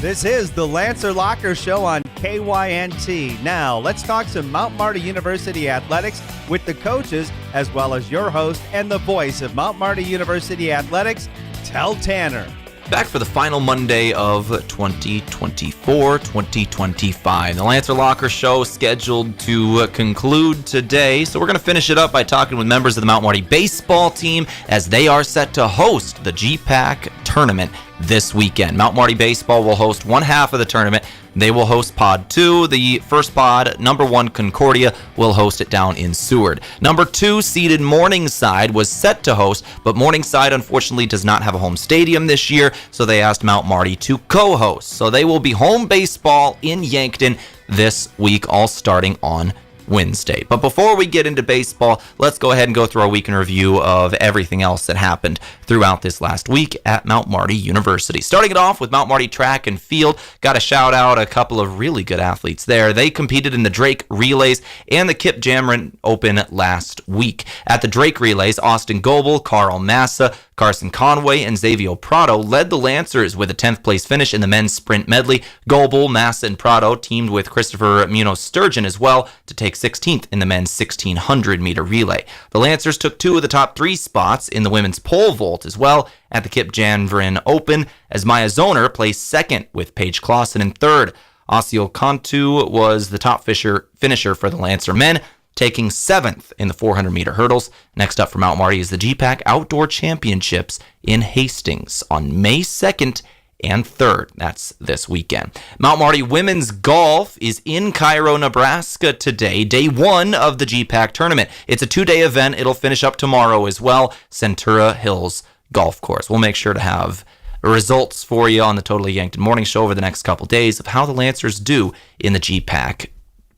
This is the Lancer Locker Show on KYNT. Now, let's talk some Mount Marty University athletics with the coaches, as well as your host and the voice of Mount Marty University athletics, Tel Tanner. Back for the final Monday of 2024-2025. The Lancer Locker Show scheduled to conclude today, so we're going to finish it up by talking with members of the Mount Marty baseball team as they are set to host the GPAC tournament this weekend. Mount Marty baseball will host one half of the tournament. They will host Pod 2. The first pod, number 1 Concordia, will host it down in Seward. Number 2 seeded Morningside was set to host, but Morningside unfortunately does not have a home stadium this year, so they asked Mount Marty to co-host. So they will be home baseball in Yankton this week, all starting on Wednesday. But before we get into baseball, let's go ahead and go through our week in review of everything else that happened throughout this last week at Mount Marty University. Starting it off with Mount Marty track and field, got to shout out a couple of really good athletes there. They competed in the Drake Relays and the Kip Jamron Open last week. At the Drake Relays, Austin Goebel, Carl Massa, Carson Conway, and Xavier Prado led the Lancers with a 10th place finish in the men's sprint medley. Goebel, Massa, and Prado teamed with Christopher Munoz Sturgeon as well to take 16th in the men's 1600 meter relay. The Lancers took 2 of the top 3 spots in the women's pole vault as well at the Kip Jamron Open, as Maya Zoner placed 2nd with Paige Clausen in 3rd. Osio Cantu was the top finisher for the Lancer men, taking 7th in the 400-meter hurdles. Next up for Mount Marty is the GPAC Outdoor Championships in Hastings on May 2nd and 3rd. That's this weekend. Mount Marty women's golf is in Cairo, Nebraska today, day 1 of the GPAC tournament. It's a 2-day event. It'll finish up tomorrow as well, Centura Hills Golf Course. We'll make sure to have results for you on the Totally Yankton Morning Show over the next couple days of how the Lancers do in the GPAC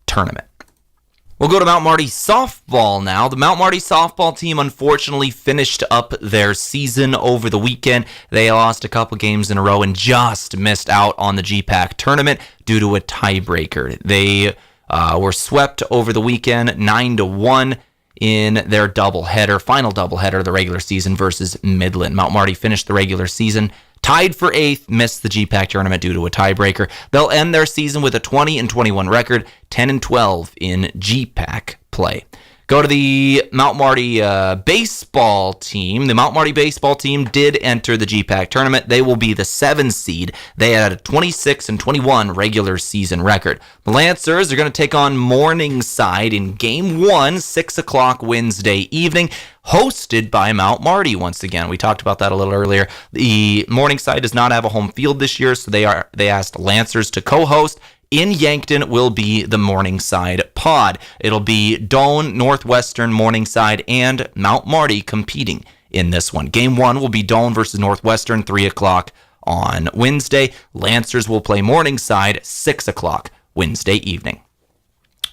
tournament. We'll go to Mount Marty softball now. The Mount Marty softball team unfortunately finished up their season over the weekend. They lost a couple games in a row and just missed out on the GPAC tournament due to a tiebreaker. They were swept over the weekend 9-1 in their final doubleheader of the regular season versus Midland. Mount Marty finished the regular season tied for 8th, missed the GPAC tournament due to a tiebreaker. They'll end their season with a 20-21 record, 10-12 in GPAC play. Go to the Mount Marty baseball team. The Mount Marty baseball team did enter the GPAC tournament. They will be the 7th seed. They had a 26-21 regular season record. The Lancers are going to take on Morningside in Game 1, 6 o'clock Wednesday evening, hosted by Mount Marty once again. We talked about that a little earlier. The Morningside does not have a home field this year, so they asked Lancers to co-host. In Yankton will be the Morningside pod. It'll be Doane, Northwestern, Morningside, and Mount Marty competing in this one. Game 1 will be Doane versus Northwestern, 3 o'clock on Wednesday. Lancers will play Morningside, 6 o'clock Wednesday evening.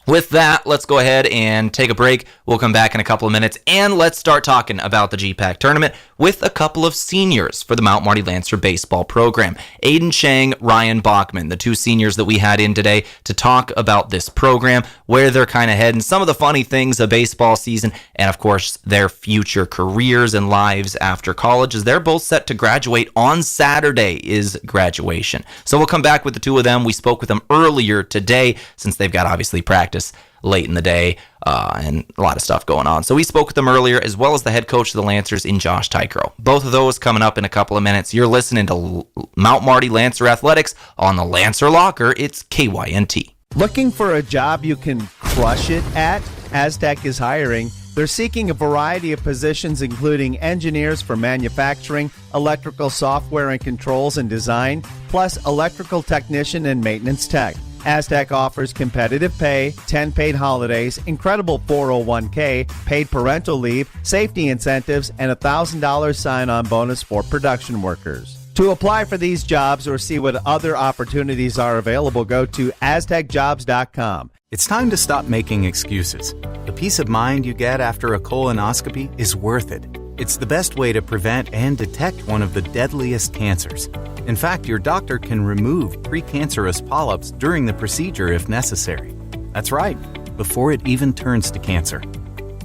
With that, let's go ahead and take a break. We'll come back in a couple of minutes, and let's start talking about the GPAC tournament with a couple of seniors for the Mount Marty Lancer baseball program. Aidan, Chang, Ryan Bachman, the 2 seniors that we had in today to talk about this program, where they're kind of heading, some of the funny things of baseball season, and of course, their future careers and lives after college, as they're both set to graduate on Saturday is graduation. So we'll come back with the 2 of them. We spoke with them earlier today, since they've got obviously practice late in the day and a lot of stuff going on. So we spoke with them earlier, as well as the head coach of the Lancers in Josh Teichroew. Both of those coming up in a couple of minutes. You're listening to Mount Marty Lancer Athletics on the Lancer Locker. It's KYNT. Looking for a job you can crush it at? Aztec is hiring. They're seeking a variety of positions, including engineers for manufacturing, electrical software and controls and design, plus electrical technician and maintenance tech. Aztec offers competitive pay, 10 paid holidays, incredible 401k, paid parental leave, safety incentives, and a $1,000 sign-on bonus for production workers. To apply for these jobs or see what other opportunities are available, go to aztecjobs.com. It's time to stop making excuses. The peace of mind you get after a colonoscopy is worth it. It's the best way to prevent and detect one of the deadliest cancers. In fact, your doctor can remove precancerous polyps during the procedure if necessary. That's right, before it even turns to cancer.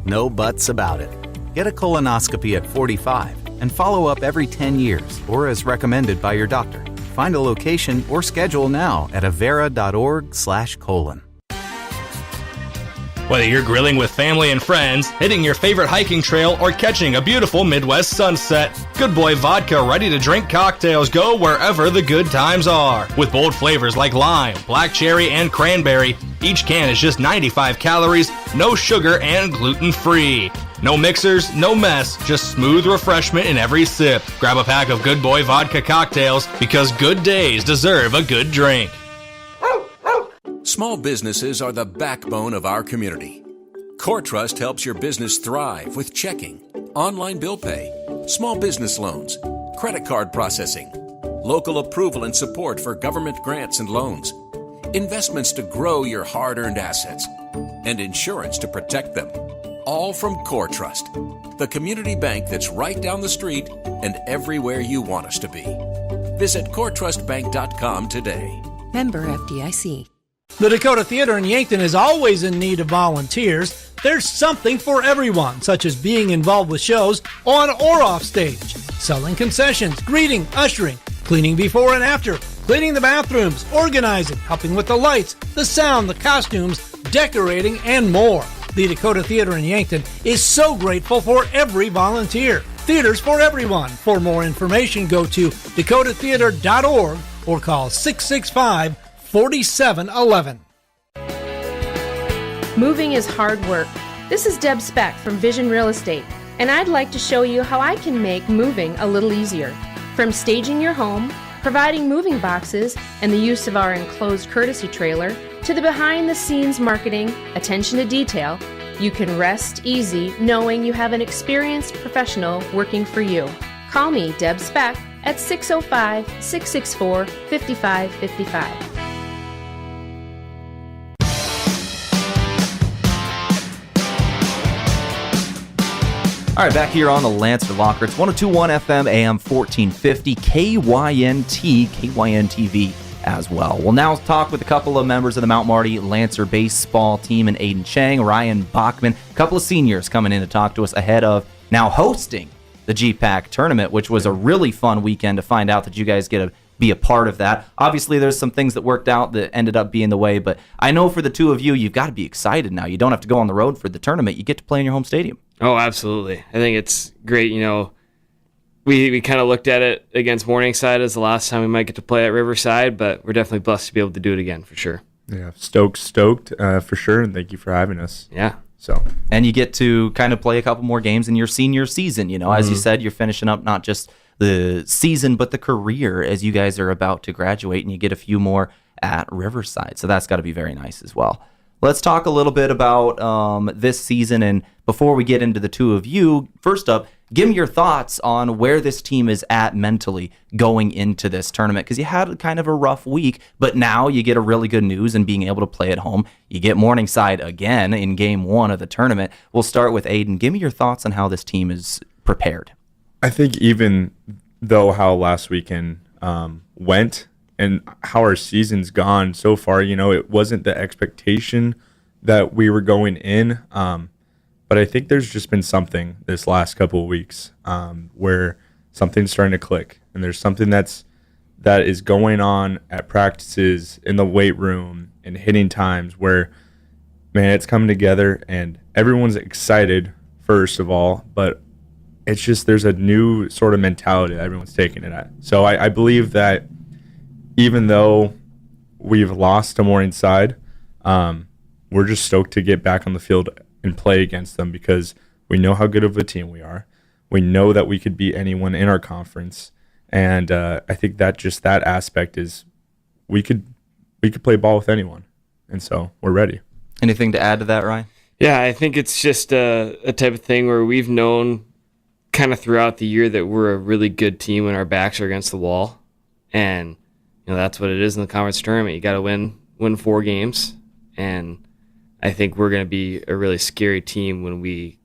No buts about it. Get a colonoscopy at 45 and follow up every 10 years or as recommended by your doctor. Find a location or schedule now at avera.org/colon. Whether you're grilling with family and friends, hitting your favorite hiking trail, or catching a beautiful Midwest sunset, Good Boy Vodka ready-to-drink cocktails go wherever the good times are. With bold flavors like lime, black cherry, and cranberry, each can is just 95 calories, no sugar, and gluten-free. No mixers, no mess, just smooth refreshment in every sip. Grab a pack of Good Boy Vodka cocktails because good days deserve a good drink. Small businesses are the backbone of our community. CoreTrust helps your business thrive with checking, online bill pay, small business loans, credit card processing, local approval and support for government grants and loans, investments to grow your hard-earned assets, and insurance to protect them. All from CoreTrust, the community bank that's right down the street and everywhere you want us to be. Visit CoreTrustBank.com today. Member FDIC. The Dakota Theater in Yankton is always in need of volunteers. There's something for everyone, such as being involved with shows on or off stage, selling concessions, greeting, ushering, cleaning before and after, cleaning the bathrooms, organizing, helping with the lights, the sound, the costumes, decorating, and more. The Dakota Theater in Yankton is so grateful for every volunteer. Theaters for everyone. For more information, go to dakotatheater.org or call 665-4711. Moving is hard work. This is Deb Speck from Vision Real Estate, and I'd like to show you how I can make moving a little easier. From staging your home, providing moving boxes, and the use of our enclosed courtesy trailer, to the behind-the-scenes marketing, attention to detail, you can rest easy knowing you have an experienced professional working for you. Call me, Deb Speck, at 605-664-5555. All right, back here on the Lancer Locker. It's 102.1 FM, AM 1450, KYNT, KYNT-TV as well. We'll now talk with a couple of members of the Mount Marty Lancer baseball team, and Aidan Chang, Ryan Bachman, a couple of seniors coming in to talk to us ahead of now hosting the GPAC tournament, which was a really fun weekend to find out that you guys get to be a part of that. Obviously, there's some things that worked out that ended up being the way, but I know for the two of you, you've got to be excited now. You don't have to go on the road for the tournament. You get to play in your home stadium. Oh, absolutely. I think it's great. You know, we kind of looked at it against Morningside as the last time we might get to play at Riverside, but we're definitely blessed to be able to do it again for sure. Yeah, stoked for sure, and thank you for having us. Yeah. And you get to kind of play a couple more games in your senior season. You know, as you said, you're finishing up not just the season, but the career as you guys are about to graduate, and you get a few more at Riverside. So that's got to be very nice as well. Let's talk a little bit about this season, and before we get into the two of you, first up, give me your thoughts on where this team is at mentally going into this tournament, because you had kind of a rough week, but now you get a really good news and being able to play at home. You get Morningside again in game one of the tournament. We'll start with Aidan. Give me your thoughts on how this team is prepared. I think even though how last weekend went and how our season's gone so far, you know, it wasn't the expectation that we were going in. But I think there's just been something this last couple of weeks where something's starting to click, and there's something that is going on at practices, in the weight room, and hitting times where, man, it's coming together, and everyone's excited, first of all, but it's just there's a new sort of mentality that everyone's taking it at. So I believe that even though we've lost to Morningside, we're just stoked to get back on the field and play against them because we know how good of a team we are. We know that we could beat anyone in our conference, and I think that just that aspect is we could play ball with anyone, and so we're ready. Anything to add to that, Ryan? Yeah, I think it's just a type of thing where we've known kind of throughout the year that we're a really good team when our backs are against the wall, and you know that's what it is in the conference tournament. You got to win 4 games, and I think we're going to be a really scary team when we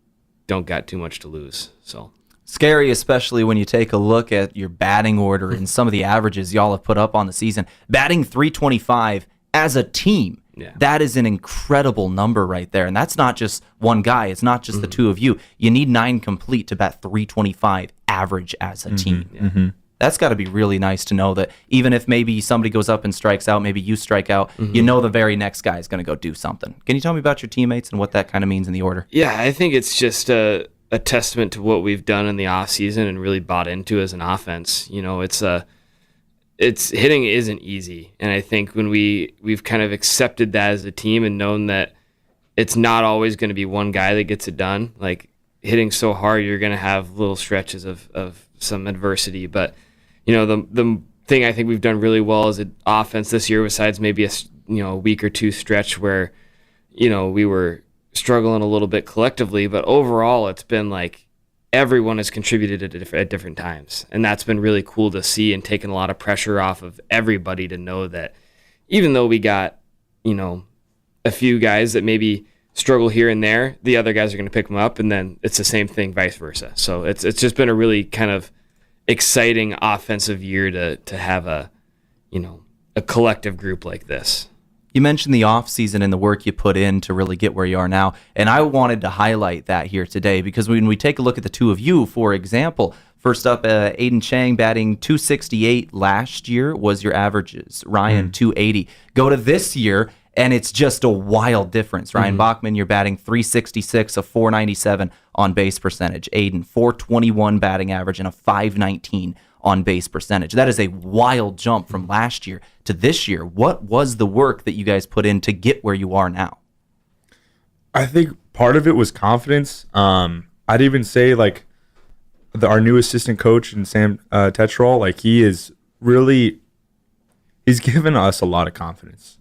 don't got too much to lose. So scary, especially when you take a look at your batting order and some of the averages y'all have put up on the season. Batting .325 as a team, that is an incredible number right there. And that's not just one guy. It's not just the two of you. You need 9 complete to bat .325 average as a team. That's got to be really nice to know that even if maybe somebody goes up and strikes out, maybe you strike out, you know the very next guy is going to go do something. Can you tell me about your teammates and what that kind of means in the order? Yeah, I think it's just a testament to what we've done in the off season and really bought into as an offense. You know, it's hitting isn't easy, and I think when we've kind of accepted that as a team and known that it's not always going to be one guy that gets it done. Like hitting so hard, you're going to have little stretches of some adversity, but you know, the thing I think we've done really well as an offense this year, besides maybe a week or two stretch where, you know, we were struggling a little bit collectively, but overall it's been like everyone has contributed at different times, and that's been really cool to see and taken a lot of pressure off of everybody to know that even though we got, you know, a few guys that maybe struggle here and there, the other guys are going to pick them up, and then it's the same thing vice versa. So it's just been a really kind of exciting offensive year to have a collective group like this. You mentioned the off season and the work you put in to really get where you are now, and I wanted to highlight that here today because when we take a look at the two of you, for example, first up, Aidan Chang batting .268 last year was your averages. Ryan, .280. Go to this year, and it's just a wild difference. Ryan Bachman, you're batting .366, a .497 on base percentage. Aidan, .421 batting average and a .519 on base percentage. That is a wild jump from last year to this year. What was the work that you guys put in to get where you are now? I think part of it was confidence. I'd even say like our new assistant coach and Sam Teichroew, like he's given us a lot of confidence.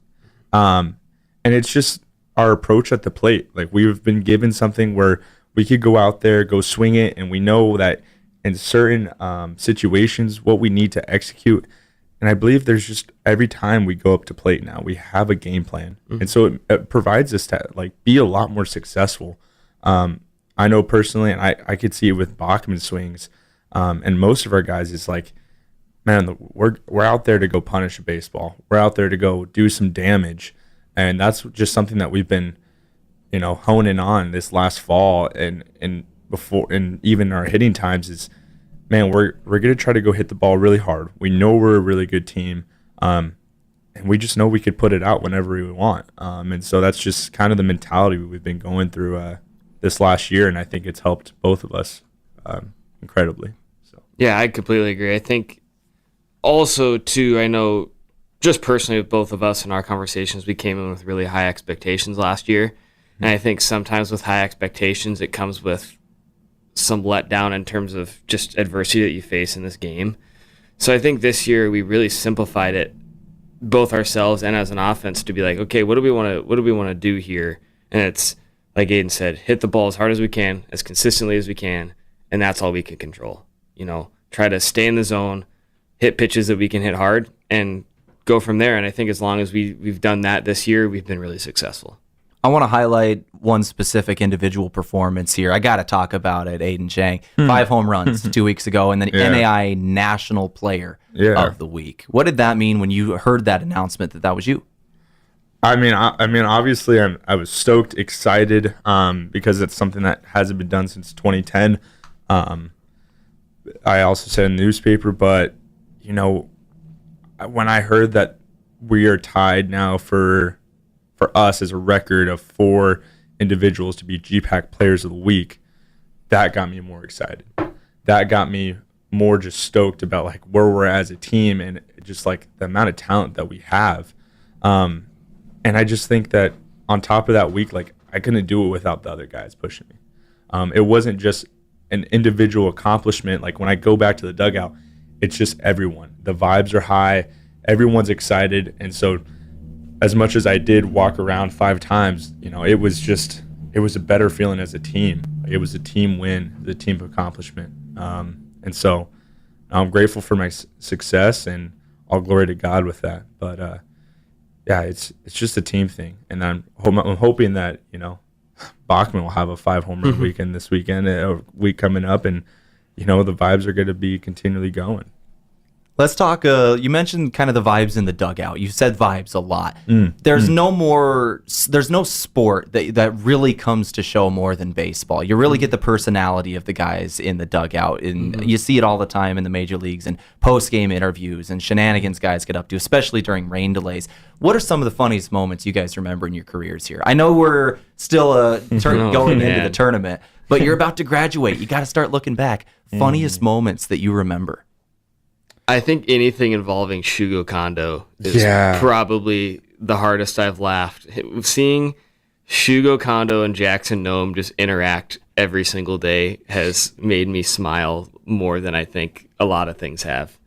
And it's just our approach at the plate. Like we've been given something where we could go out there, go swing it, and we know that in certain situations what we need to execute. And I believe there's just every time we go up to plate now, we have a game plan. And so it provides us to like be a lot more successful. I know personally, and I could see it with Bachman swings, and most of our guys is like, man, we're out there to go punish a baseball. We're out there to go do some damage. And that's just something that we've been, you know, honing on this last fall and before, and even our hitting times is, man, we're going to try to go hit the ball really hard. We know we're a really good team. And we just know we could put it out whenever we want. And so that's just kind of the mentality we've been going through this last year. And I think it's helped both of us incredibly. So yeah, I completely agree. I think also, too, I know just personally with both of us in our conversations, we came in with really high expectations last year. And I think sometimes with high expectations, it comes with some letdown in terms of just adversity that you face in this game. So I think this year we really simplified it, both ourselves and as an offense, to be like, okay, what do we want to do here? And it's, like Aidan said, hit the ball as hard as we can, as consistently as we can, and that's all we can control. You know, try to stay in the zone, hit pitches that we can hit hard, and go from there. And I think as long as we've done that this year, we've been really successful. I want to highlight one specific individual performance here. I got to talk about it, Aidan Chang. 5 home runs 2 weeks ago, and then NAI National Player of the Week. What did that mean when you heard that announcement that was you? I mean, obviously, I was stoked, excited, because it's something that hasn't been done since 2010. I also said in the newspaper, but you know, when I heard that we are tied now for us as a record of 4 individuals to be GPAC Players of the Week, that got me more excited. That got me more just stoked about like where we're as a team and just like the amount of talent that we have. And I just think that on top of that week, like I couldn't do it without the other guys pushing me. It wasn't just an individual accomplishment. Like when I go back to the dugout, it's just everyone. The vibes are high. Everyone's excited. And so as much as I did walk around 5 times, you know, it was a better feeling as a team. It was a team win, the team accomplishment. And so I'm grateful for my success and all glory to God with that. But yeah, it's just a team thing. And I'm hoping that, you know, Bachman will have a 5 home run weekend this weekend, a week coming up, and you know the vibes are going to be continually going. Let's talk. You mentioned kind of the vibes in the dugout. You said vibes a lot. There's no sport that really comes to show more than baseball. You really get the personality of the guys in the dugout, and you see it all the time in the major leagues and post-game interviews and shenanigans guys get up to, especially during rain delays. What are some of the funniest moments you guys remember in your careers here? I know we're still going into the tournament, but you're about to graduate. You got to start looking back. Funniest moments that you remember. I think anything involving Shugo Kondo is probably the hardest I've laughed. Seeing Shugo Kondo and Jackson Noem just interact every single day has made me smile more than I think a lot of things have.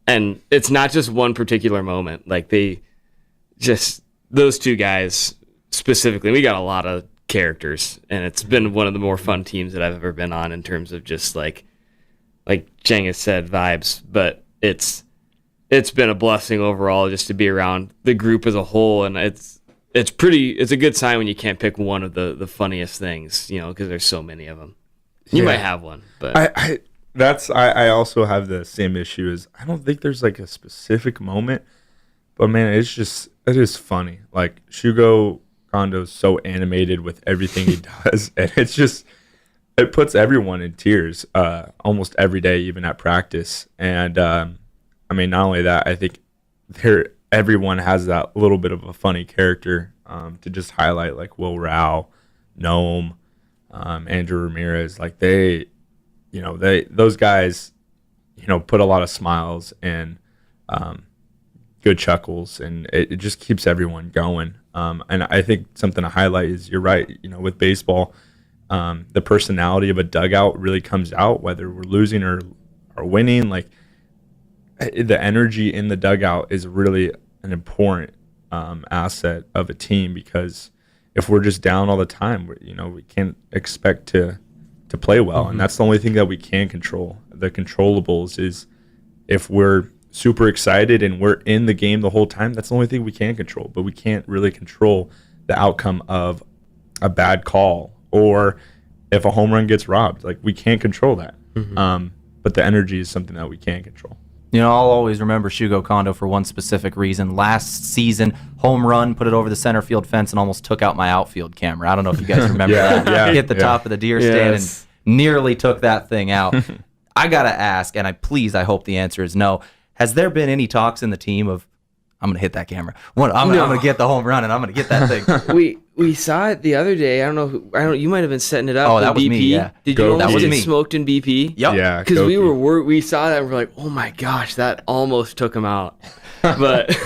And it's not just one particular moment. Like those two guys specifically, we got a lot of characters, and it's been one of the more fun teams that I've ever been on in terms of just like Chang has said, vibes, but it's been a blessing overall just to be around the group as a whole, and it's a good sign when you can't pick one of the funniest things, because there's so many of them. You might have one, but I also have the same issue. As I don't think there's like a specific moment, but man, it is funny. Like Shugo Kondo's so animated with everything he does, and it puts everyone in tears almost every day, even at practice. And I mean, not only that, I think everyone has that little bit of a funny character to just highlight, like Will Rao, Noem, Andrew Ramirez. Like those guys, put a lot of smiles and good chuckles, and it just keeps everyone going. And I think something to highlight is, you're right, with baseball, the personality of a dugout really comes out, whether we're losing or winning. Like the energy in the dugout is really an important asset of a team, because if we're just down all the time, we can't expect to play well. And that's the only thing that we can control. The controllables is if we're super excited and we're in the game the whole time, that's the only thing we can control. But we can't really control the outcome of a bad call, or if a home run gets robbed. Like, we can't control that. But the energy is something that we can control. I'll always remember Shugo Kondo for one specific reason. Last season, home run, put it over the center field fence and almost took out my outfield camera. I don't know if you guys remember that. Hit the top of the deer stand and nearly took that thing out. I got to ask, and I hope the answer is no. Has there been any talks in the team of, I'm going to hit that camera. I'm going to get the home run, and I'm going to get that thing. We saw it the other day. I don't know. You might have been setting it up. Oh, that was BP. me. Yeah. Did you almost get smoked in BP? Yep. Yeah. Because we saw that and we're like, oh my gosh, that almost took him out. But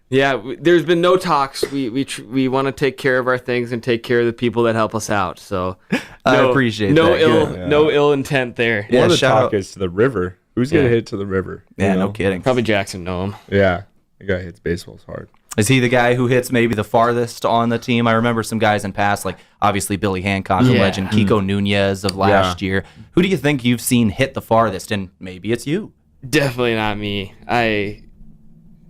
there's been no talks. We want to take care of our things and take care of the people that help us out. So I appreciate that. No ill intent there. One of the talk is to the river. Who's going to hit to the river? Yeah, no kidding. Probably Jackson Noem. Yeah. The guy hits baseballs hard. Is he the guy who hits maybe the farthest on the team? I remember some guys in past, like obviously Billy Hancock, the legend, Kiko Nunez of last year. Who do you think you've seen hit the farthest? And maybe it's you. Definitely not me. I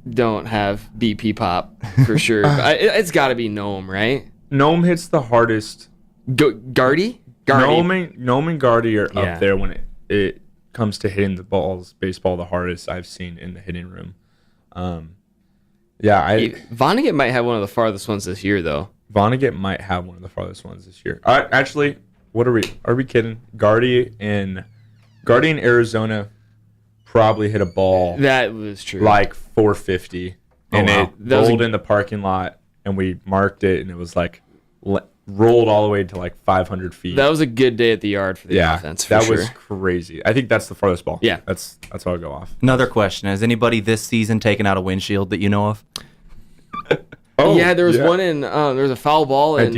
don't have BP pop for sure. It's got to be Noem, right? Noem hits the hardest. Gardy? Noem and Gardy are up there when it comes to hitting the baseball the hardest I've seen in the hitting room. Vonnegut might have one of the farthest ones this year, though. Vonnegut might have one of the farthest ones this year. Actually, what are we kidding? Gardy in Arizona probably hit a ball. That was true. Like 450, and it rolled in the parking lot, and we marked it, and it was like rolled all the way to like 500 feet. That was a good day at the yard for the offense. That was crazy. I think that's the farthest ball. Yeah, that's how I go off. Another question: has anybody this season taken out a windshield that you know of? There was one in. There was a foul ball in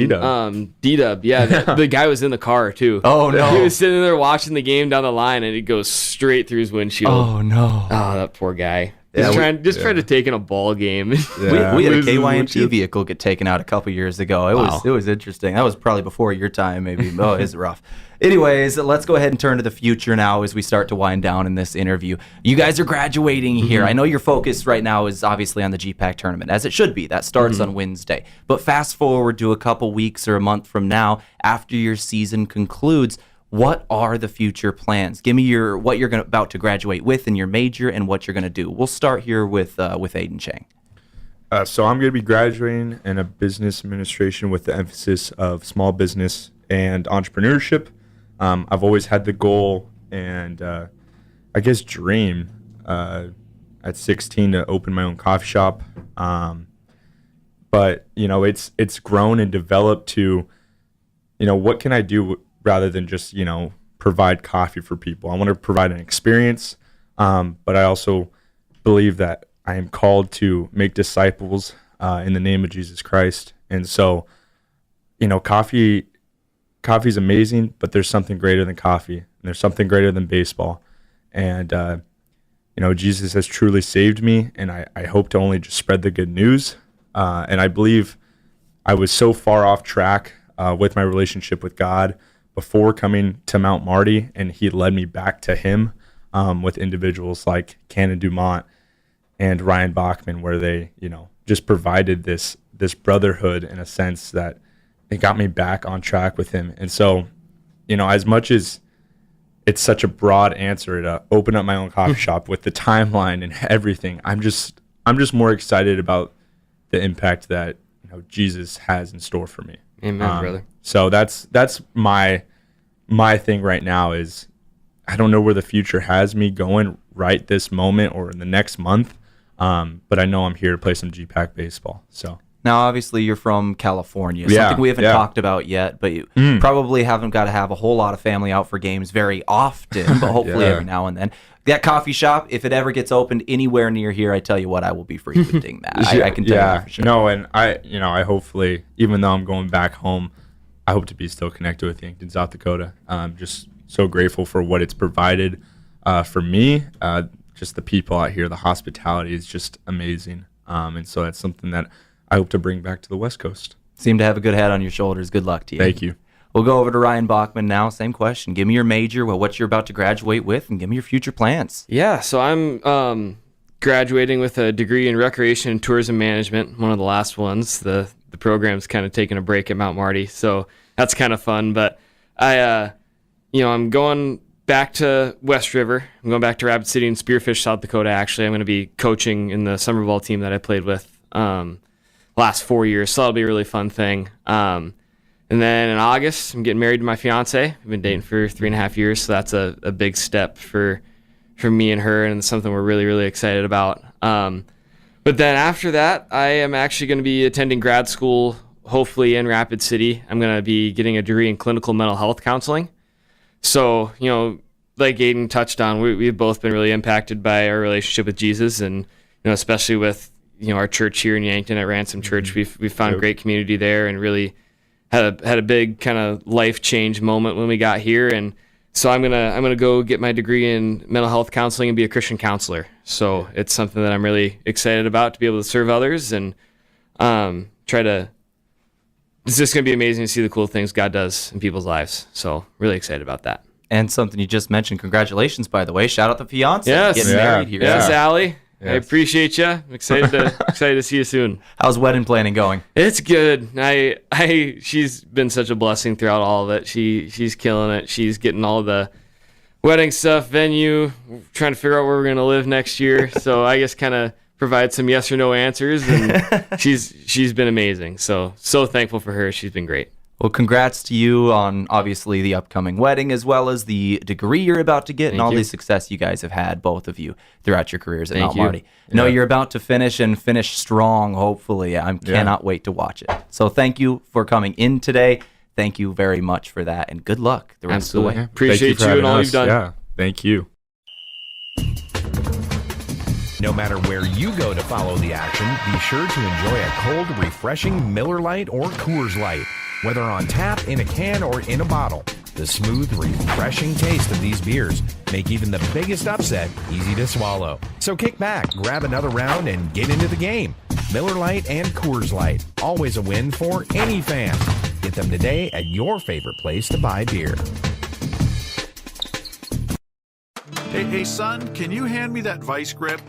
D-Dub. Yeah, the guy was in the car too. Oh no! He was sitting there watching the game down the line, and it goes straight through his windshield. Oh no! Oh, that poor guy. Trying to take in a ball game. We had a KYNT vehicle get taken out a couple years ago. It was interesting. That was probably before your time, maybe. Oh, it's rough. Anyways, let's go ahead and turn to the future now as we start to wind down in this interview. You guys are graduating here. I know your focus right now is obviously on the GPAC tournament, as it should be. That starts on Wednesday. But fast forward to a couple weeks or a month from now, after your season concludes, what are the future plans? Give me what you're about to graduate with and your major and what you're going to do. We'll start here with Aidan Chang. So I'm going to be graduating in a business administration with the emphasis of small business and entrepreneurship. I've always had the goal and I guess dream at 16 to open my own coffee shop. But, it's grown and developed to, what can I do rather than just, provide coffee for people. I want to provide an experience, but I also believe that I am called to make disciples in the name of Jesus Christ. And so, coffee is amazing, but there's something greater than coffee, and there's something greater than baseball. And, Jesus has truly saved me, and I hope to only just spread the good news. And I believe I was so far off track with my relationship with God before coming to Mount Marty, and he led me back to him with individuals like Canon Dumont and Ryan Bachman, where they, just provided this brotherhood in a sense that it got me back on track with him. And so, as much as it's such a broad answer to open up my own coffee shop with the timeline and everything, I'm just more excited about the impact that Jesus has in store for me. Amen, brother. So that's my thing right now is I don't know where the future has me going right this moment or in the next month, but I know I'm here to play some GPAC baseball. So now, obviously, you're from California, something we haven't talked about yet, but you probably haven't got to have a whole lot of family out for games very often, but hopefully every now and then. That coffee shop, if it ever gets opened anywhere near here, I tell you what, I will be frequenting that. I can tell you that for sure. No, and I hopefully, even though I'm going back home, I hope to be still connected with Yankton, South Dakota. I'm just so grateful for what it's provided for me. Just the people out here, the hospitality is just amazing. And so that's something that I hope to bring back to the West Coast. Seem to have a good head on your shoulders. Good luck to you. Thank you. We'll go over to Ryan Bachman now. Same question. Give me your major, what you're about to graduate with, and give me your future plans. Yeah, so I'm graduating with a degree in recreation and tourism management, one of the last ones. The program's kind of taking a break at Mount Marty, so that's kind of fun. But I'm going back to West River. I'm going back to Rapid City and Spearfish, South Dakota, actually. I'm going to be coaching in the summer ball team that I played with last 4 years, so that'll be a really fun thing. And then in August, I'm getting married to my fiance. I've been dating for 3.5 years, so that's a big step for me and her, and it's something we're really, really excited about. But then after that, I am actually going to be attending grad school, hopefully in Rapid City. I'm going to be getting a degree in clinical mental health counseling. So, like Aidan touched on, we've both been really impacted by our relationship with Jesus, and especially with our church here in Yankton at Ransom Church. We've found great community there, and really had a big kind of life change moment when we got here. And so I'm gonna go get my degree in mental health counseling and be a Christian counselor. So it's something that I'm really excited about, to be able to serve others and it's just gonna be amazing to see the cool things God does in people's lives. So really excited about that. And something you just mentioned, congratulations, by the way. Shout out the fiance getting married here. Yes, Allie. Yes. I appreciate you. I'm excited to see you soon. How's wedding planning going? It's good. She's been such a blessing throughout all of it. She's killing it. She's getting all the wedding stuff, venue, trying to figure out where we're gonna live next year. So I guess kind of provide some yes or no answers, and she's been amazing. So thankful for her. She's been great. Well, congrats to you on obviously the upcoming wedding, as well as the degree you're about to get, and all the success you guys have had, both of you, throughout your careers at Mount Marty. No, you're about to finish strong, hopefully. I cannot wait to watch it. So thank you for coming in today. Thank you very much for that, and good luck the rest of the way. Yeah. Appreciate you and all you've done. Yeah, thank you. No matter where you go to follow the action, be sure to enjoy a cold, refreshing Miller Lite or Coors Light. Whether on tap, in a can, or in a bottle, the smooth, refreshing taste of these beers make even the biggest upset easy to swallow. So kick back, grab another round, and get into the game. Miller Lite and Coors Light, always a win for any fan. Get them today at your favorite place to buy beer. Hey, son, can you hand me that vice grip?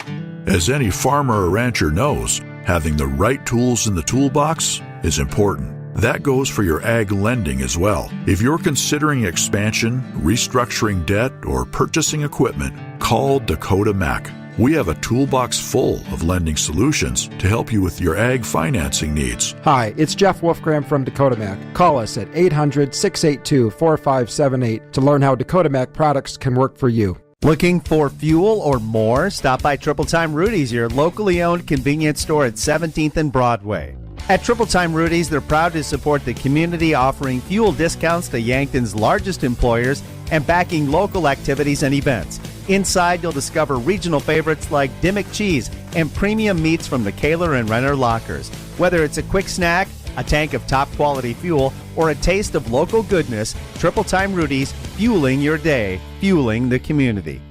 As any farmer or rancher knows, having the right tools in the toolbox is important. That goes for your ag lending as well. If you're considering expansion, restructuring debt, or purchasing equipment, call Dakota Mac. We have a toolbox full of lending solutions to help you with your ag financing needs. Hi, it's Jeff Wolfgram from Dakota Mac. Call us at 800-682-4578 to learn how Dakota Mac products can work for you. Looking for fuel or more? Stop by Triple Time Rudy's, your locally owned convenience store at 17th and Broadway. At Triple Time Rudy's, they're proud to support the community, offering fuel discounts to Yankton's largest employers and backing local activities and events. Inside, you'll discover regional favorites like Dimmick Cheese and premium meats from the Kaler and Renner lockers. Whether it's a quick snack, a tank of top-quality fuel, or a taste of local goodness, Triple Time Rudy's, fueling your day, fueling the community.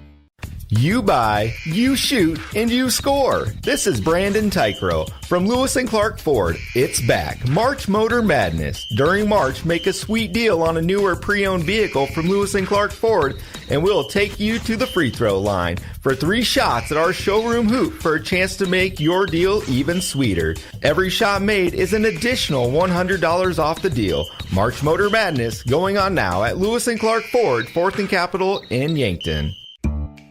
You buy, you shoot, and you score. This is Brandon Teichroew from Lewis & Clark Ford. It's back. March Motor Madness. During March, make a sweet deal on a newer pre-owned vehicle from Lewis & Clark Ford, and we'll take you to the free throw line for 3 shots at our showroom hoop for a chance to make your deal even sweeter. Every shot made is an additional $100 off the deal. March Motor Madness going on now at Lewis & Clark Ford, 4th and Capitol in Yankton.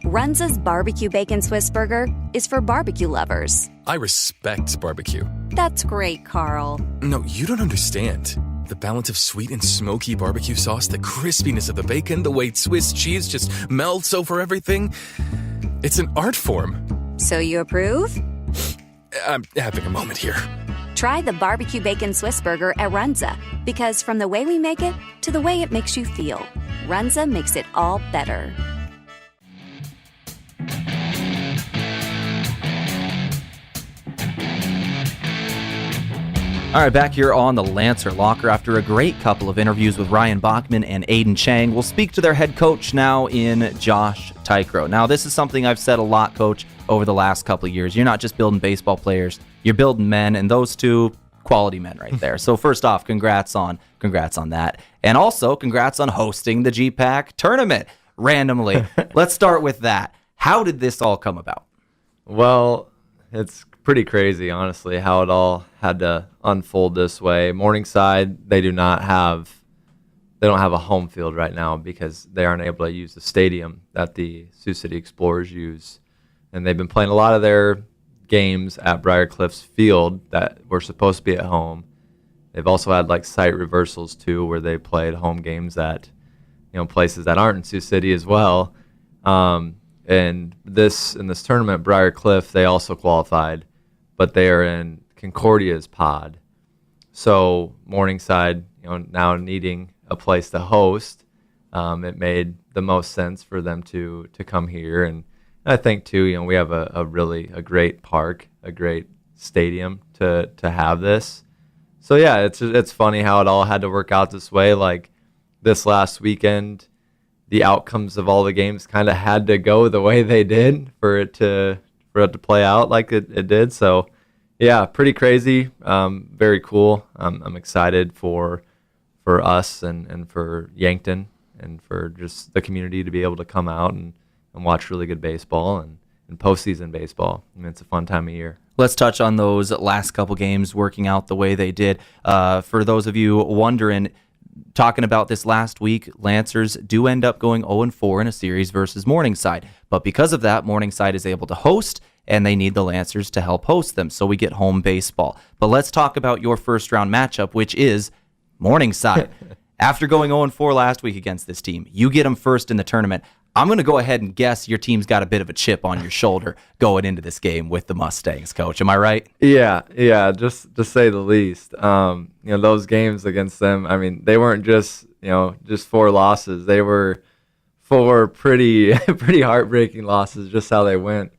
Runza's Barbecue Bacon Swiss Burger is for barbecue lovers. I respect barbecue. That's great, Carl. No, you don't understand. The balance of sweet and smoky barbecue sauce, the crispiness of the bacon, the way Swiss cheese just melts over everything. It's an art form. So you approve? I'm having a moment here. Try the Barbecue Bacon Swiss Burger at Runza, because from the way we make it to the way it makes you feel, Runza makes it all better. All right, back here on the Lancer Locker after a great couple of interviews with Ryan Bachman and Aidan Chang. We'll speak to their head coach now in Josh Teichroew. Now, this is something I've said a lot, Coach, over the last couple of years. You're not just building baseball players, you're building men, and those two, quality men right there. So first off, congrats on that. And also, congrats on hosting the GPAC tournament randomly. Let's start with that. How did this all come about? Well, it's pretty crazy, honestly, how it all had to unfold this way. Morningside, they don't have a home field right now because they aren't able to use the stadium that the Sioux City Explorers use. And they've been playing a lot of their games at Briarcliff's field that were supposed to be at home. They've also had like site reversals too, where they played home games at, places that aren't in Sioux City as well. And in this tournament, Briarcliff, they also qualified, but they are in Concordia's pod. So Morningside, now needing a place to host, it made the most sense for them to come here. And I think too, we have a great park, a great stadium to have this. So yeah, it's funny how it all had to work out this way. Like this last weekend, the outcomes of all the games kind of had to go the way they did for it to play out like it did. So yeah, pretty crazy. Very cool. I'm excited for us and for Yankton and for just the community to be able to come out and watch really good baseball and postseason baseball. I mean, it's a fun time of year. Let's touch on those last couple games working out the way they did. For those of you wondering, talking about this last week, Lancers do end up going 0-4 in a series versus Morningside. But because of that, Morningside is able to host, and they need the Lancers to help host them, so we get home baseball. But let's talk about your first-round matchup, which is Morningside. After going 0-4 last week against this team, you get them first in the tournament. I'm going to go ahead and guess your team's got a bit of a chip on your shoulder going into this game with the Mustangs, Coach. Am I right? Yeah, just to say the least. Those games against them, I mean, they weren't just 4 losses. They were 4 pretty heartbreaking losses, just how they went.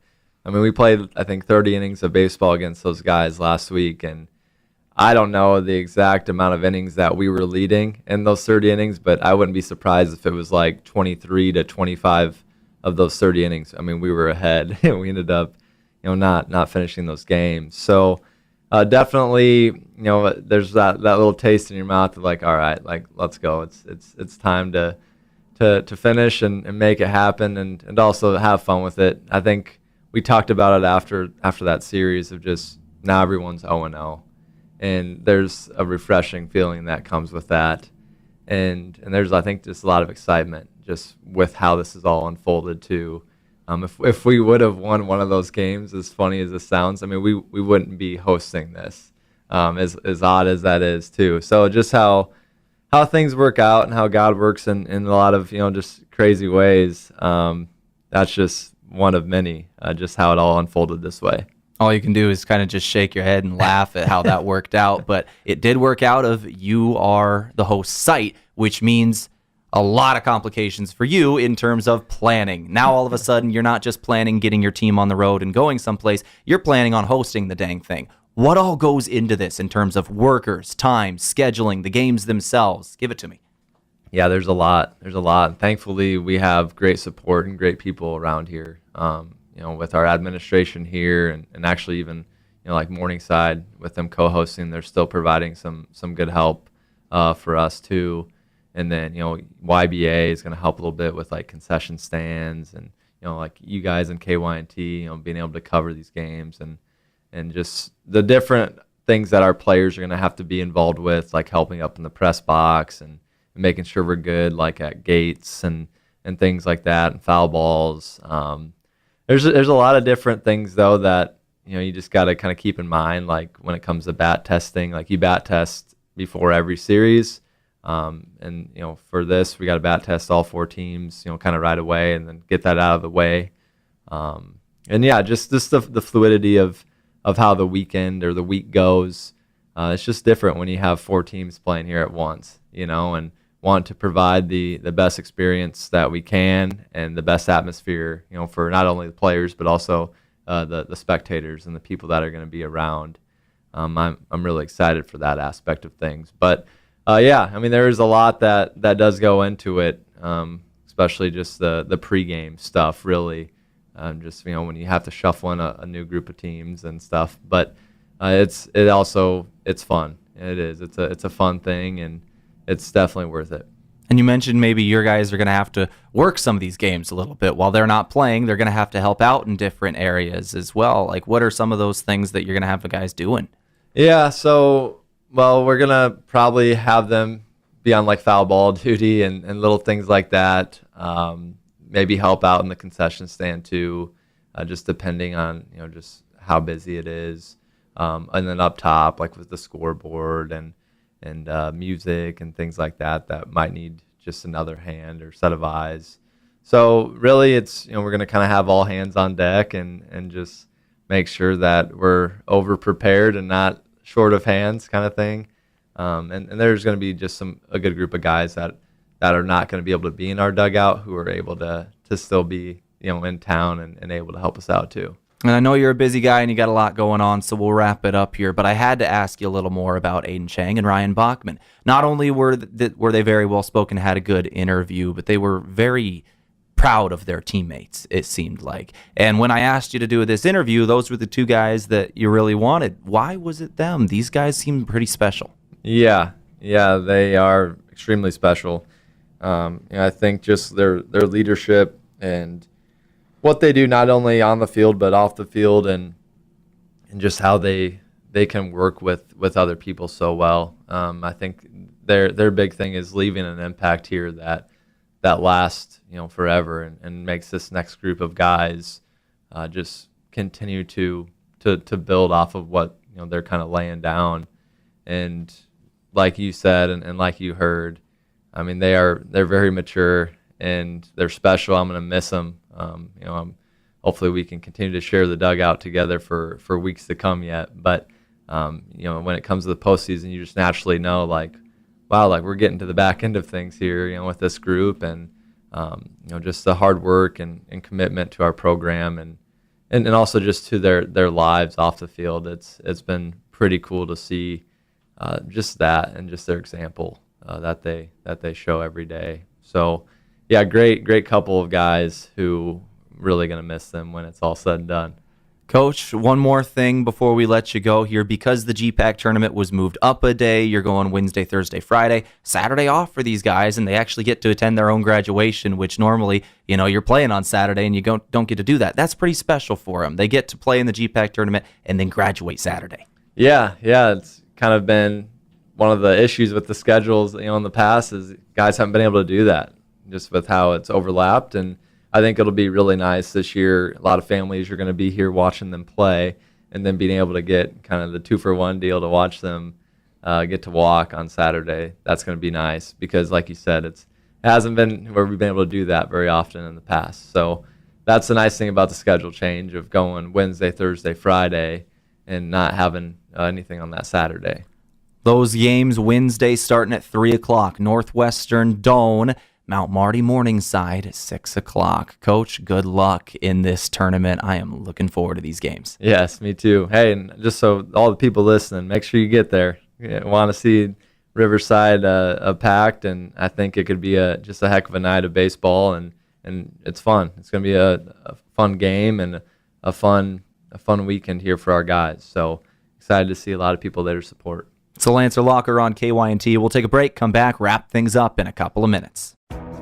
I mean, we played, I think, 30 innings of baseball against those guys last week, and I don't know the exact amount of innings that we were leading in those 30 innings, but I wouldn't be surprised if it was like 23 to 25 of those 30 innings. I mean, we were ahead, and we ended up, not finishing those games. So definitely, there's that little taste in your mouth of like, all right, like let's go. It's time to finish and make it happen, and also have fun with it. I think we talked about it after that series of just now everyone's 0-0. and there's a refreshing feeling that comes with that. And there's, I think, just a lot of excitement just with how this is all unfolded too. If we would have won one of those games, as funny as this sounds, I mean, we wouldn't be hosting this, as odd as that is too. So just how things work out and how God works in a lot of, just crazy ways. That's just one of many, just how it all unfolded this way. All you can do is kind of just shake your head and laugh at how that worked out. But it did work out of you are the host site, which means a lot of complications for you in terms of planning. Now, all of a sudden, you're not just planning getting your team on the road and going someplace. You're planning on hosting the dang thing. What all goes into this in terms of workers, time, scheduling, the games themselves? Give it to me. Yeah, there's a lot. Thankfully, we have great support and great people around here. With our administration here and actually even, like Morningside with them co-hosting, they're still providing some good help for us too. And then, YBA is going to help a little bit with like concession stands and, like you guys in KYNT, being able to cover these games and just the different things that our players are going to have to be involved with, like helping up in the press box and making sure we're good, like at gates and things like that, and foul balls. There's a lot of different things though that you just got to kind of keep in mind, like when it comes to bat testing. Like you bat test before every series, and for this we got to bat test all 4 teams, kind of right away, and then get that out of the way. And yeah, just the fluidity of how the weekend or the week goes. It's just different when you have 4 teams playing here at once, and want to provide the best experience that we can and the best atmosphere, for not only the players but also the spectators and the people that are going to be around. I'm really excited for that aspect of things. But yeah, I mean, there is a lot that does go into it, especially just the pregame stuff. Really, just when you have to shuffle in a new group of teams and stuff. But it's fun. It is. It's a fun thing, and it's definitely worth it. And you mentioned maybe your guys are going to have to work some of these games a little bit. While they're not playing, they're going to have to help out in different areas as well. Like, what are some of those things that you're going to have the guys doing? Yeah, so, we're going to probably have them be on, like, foul ball duty and little things like that. Maybe help out in the concession stand, too, just depending on, just how busy it is. And then up top, like with the scoreboard and music and things like that might need just another hand or set of eyes. So really it's, we're going to kind of have all hands on deck and just make sure that we're over prepared and not short of hands kind of thing. And there's going to be just a good group of guys that are not going to be able to be in our dugout who are able to still be, in town and able to help us out too. And I know you're a busy guy and you got a lot going on, so we'll wrap it up here. But I had to ask you a little more about Aidan Chang and Ryan Bachman. Not only were they very well spoken, had a good interview, but they were very proud of their teammates, it seemed like. And when I asked you to do this interview, those were the 2 guys that you really wanted. Why was it them? These guys seem pretty special. Yeah, they are extremely special. I think just their leadership and what they do not only on the field but off the field, and just how they can work with other people so well. I think their big thing is leaving an impact here that lasts forever and makes this next group of guys just continue to build off of what they're kind of laying down. And like you said and like you heard, I mean, they're very mature and they're special. I'm going to miss them. Hopefully we can continue to share the dugout together for weeks to come yet. But, when it comes to the postseason, you just naturally know, like, wow, like we're getting to the back end of things here, with this group and, just the hard work and commitment to our program and also just to their lives off the field. It's been pretty cool to see just that and just their example that they show every day. So, yeah, great couple of guys who really going to miss them when it's all said and done. Coach, one more thing before we let you go here. Because the GPAC tournament was moved up a day, you're going Wednesday, Thursday, Friday, Saturday off for these guys, and they actually get to attend their own graduation, which normally, you're playing on Saturday and you don't get to do that. That's pretty special for them. They get to play in the GPAC tournament and then graduate Saturday. Yeah, it's kind of been one of the issues with the schedules, in the past is guys haven't been able to do that just with how it's overlapped. And I think it'll be really nice this year. A lot of families are going to be here watching them play, and then being able to get kind of the 2-for-1 deal to watch them get to walk on Saturday. That's going to be nice because, like you said, it hasn't been where we've been able to do that very often in the past. So that's the nice thing about the schedule change of going Wednesday, Thursday, Friday, and not having anything on that Saturday. Those games Wednesday starting at 3 o'clock. Northwestern Doane, Mount Marty Morningside, 6 o'clock. Coach, good luck in this tournament. I am looking forward to these games. Yes, me too. Hey, and just so all the people listening, make sure you get there. Want to see Riverside packed, and I think it could be just a heck of a night of baseball, and it's fun. It's going to be a fun game and a fun weekend here for our guys. So excited to see a lot of people there to support. It's the Lancer Locker on KYNT. We'll take a break, come back, wrap things up in a couple of minutes.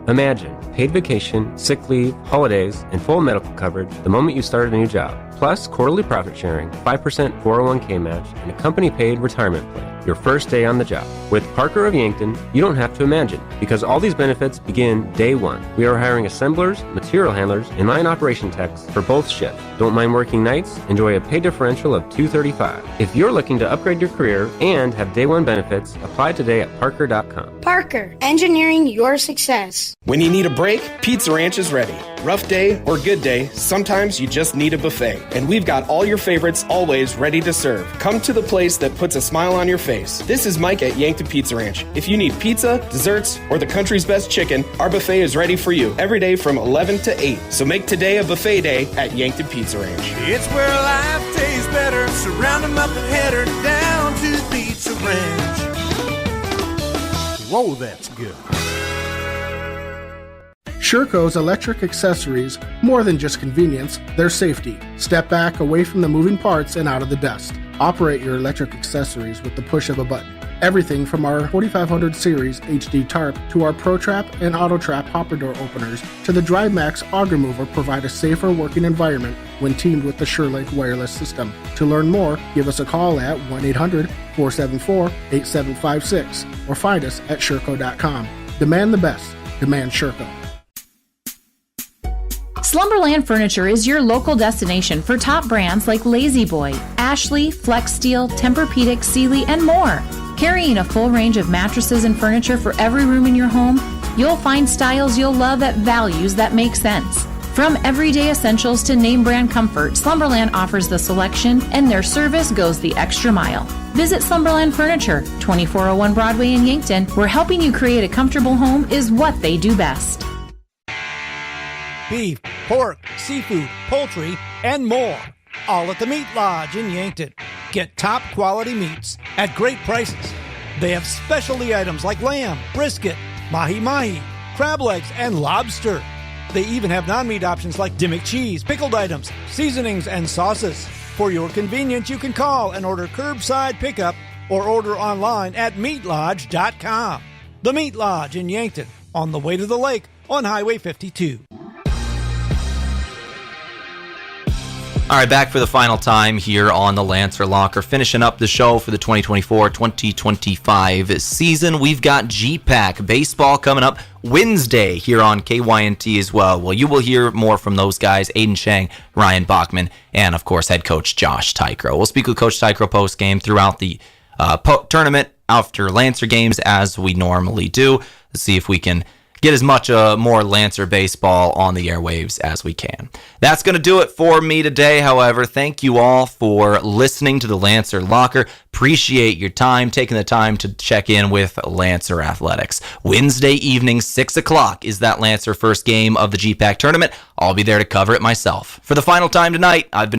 Imagine paid vacation, sick leave, holidays, and full medical coverage the moment you start a new job. Plus quarterly profit sharing, 5% 401k match, and a company-paid retirement plan. Your first day on the job. With Parker of Yankton, you don't have to imagine, because all these benefits begin day one. We are hiring assemblers, material handlers, and line operation techs for both shifts. Don't mind working nights? Enjoy a pay differential of $235. If you're looking to upgrade your career and have day one benefits, apply today at Parker.com. Parker, engineering your success. When you need a break, Pizza Ranch is ready. Rough day or good day, sometimes you just need a buffet. And we've got all your favorites always ready to serve. Come to the place that puts a smile on your face. This is Mike at Yankton Pizza Ranch. If you need pizza, desserts, or the country's best chicken, our buffet is ready for you every day from 11 to 8. So make today a buffet day at Yankton Pizza Ranch. It's where life tastes better. Surround them up and head her down to the Pizza Ranch. Whoa, that's good. Sherco's electric accessories, more than just convenience, they're safety. Step back away from the moving parts and out of the dust. Operate your electric accessories with the push of a button. Everything from our 4500 series HD tarp to our ProTrap and AutoTrap hopper door openers to the DriveMax auger mover provide a safer working environment when teamed with the SureLink wireless system. To learn more, give us a call at 1-800-474-8756 or find us at Sherco.com. Demand the best. Demand Sherco. Slumberland Furniture is your local destination for top brands like Lazy Boy, Ashley, Flex Steel, Tempur-Pedic, Sealy, and more. Carrying a full range of mattresses and furniture for every room in your home, you'll find styles you'll love at values that make sense. From everyday essentials to name brand comfort, Slumberland offers the selection, and their service goes the extra mile. Visit Slumberland Furniture, 2401 Broadway in Yankton, where helping you create a comfortable home is what they do best. Beef, pork, seafood, poultry, and more. All at the Meat Lodge in Yankton. Get top quality meats at great prices. They have specialty items like lamb, brisket, mahi-mahi, crab legs, and lobster. They even have non-meat options like Dimmick cheese, pickled items, seasonings, and sauces. For your convenience, you can call and order curbside pickup or order online at meatlodge.com. The Meat Lodge in Yankton, on the way to the lake on Highway 52. All right, back for the final time here on the Lancer Locker, finishing up the show for the 2024-2025 season. We've got GPAC baseball coming up Wednesday here on KYNT as well. Well, you will hear more from those guys, Aidan, Chang, Ryan Bachman, and, of course, head coach Josh Teichroew. We'll speak with Coach Teichroew post-game throughout the tournament after Lancer games as we normally do. Let's see if we can get as much more Lancer baseball on the airwaves as we can. That's going to do it for me today, however. Thank you all for listening to the Lancer Locker. Appreciate your time, taking the time to check in with Lancer Athletics. Wednesday evening, 6 o'clock, is that Lancer first game of the GPAC tournament. I'll be there to cover it myself. For the final time tonight, I've been